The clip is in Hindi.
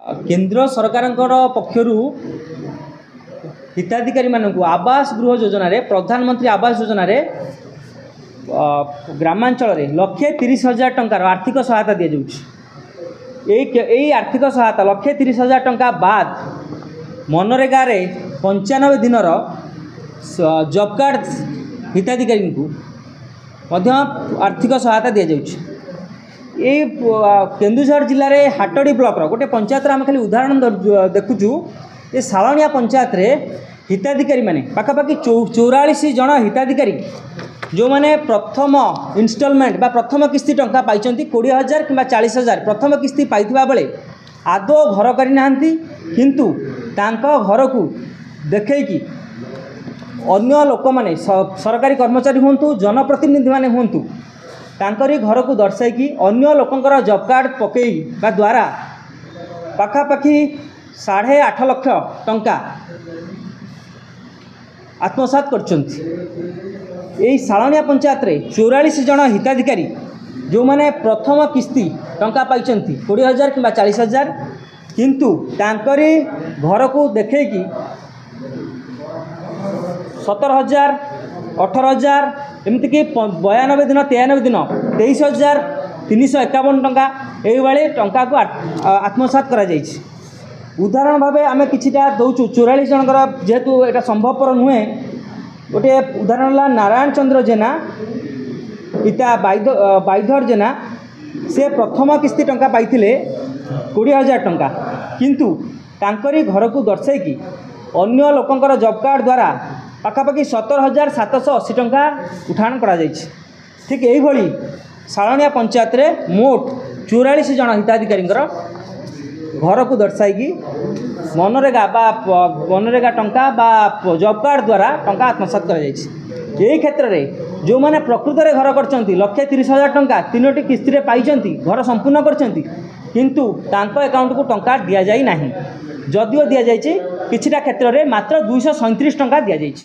केंद्र सरकार पक्षर हिताधिकारी मानक आवास गृह योजना रे प्रधानमंत्री आवास योजना रे ग्रामांचल रे 1,30,000 टंकार आर्थिक सहायता दि जाऊँगी। आर्थिक सहायता 1,30,000 टंका बाद मनरेगा रे 95 दिन जॉब कार्ड हिताधिकारी को आर्थिक सहायता दि जाऊँगी। ये केन्दुझर जिले में हाटड़ी ब्लॉक गोटे पंचायत आम खाली उदाहरण देखुचु। ये सालनिया पंचायत रे हिताधिकारी माने पाखापाखि 44 जन हिताधिकारी जो माने प्रथम इनस्टॉलमेंट बा प्रथम किस्ती टंका पाई 20,000 कि 40,000 प्रथम किस्ती पाइथिबा बेले आदौ घर करि नाहंती, किंतु तांका घर को देखैकी अन्य लोक माने सरकारी कर्मचारी हुंतु जनप्रतिनिधि माने हुंतु तांकरी घर को दर्शाई अन्य लोकंकर जॉब कार्ड पकई द्वारा पाखापाखि 8.5 लाख टंका आत्मसात करछंती। यही सालनिया पंचायत रे 44 जन हिताधिकारी जो माने प्रथम किस्ती टंका पाई 20,000 कि 40,000, किंतु तांकरी घर को देखैकी 17,000 18,000 एमती कि 92 दिन 93 दिन 23,351 टंका ये टंका को आत्मसात करा जाइछि। उदाहरण भाव आम किछिटा दौचु 44 जनकर जेहेतु यहाँ संभवपर नुहे। गोटे उदाहरण है नारायण चंद्र जेना पिता बाईधर जेना से प्रथम किस्ती टंका पाइथिले 20,000 टंका, किंतु तांकरी घर को दर्शाई अन्य लोकंकर जॉब कार्ड द्वारा पाखापाखि 17,780 टंका उठाण करा जाइछि। ठीक यही सालनिया पंचायत रे मोट 44 जन हिताधिकारी घर को दर्शाई मनरेगा टंका बा जॉब कार्ड द्वारा टंका आत्मसात करा जाइछि। यही क्षेत्र में जो मैंने प्रकृत में घर कर 1,30,000 टंका 3टी किस्ती रे पाई घर संपूर्ण करछंती, किंतु तांको अकाउंट को टंका दि जाई नाही। जदिओ दि जाइछि किछिटा क्षेत्र में मात्र 237 टंका दि जाइछि।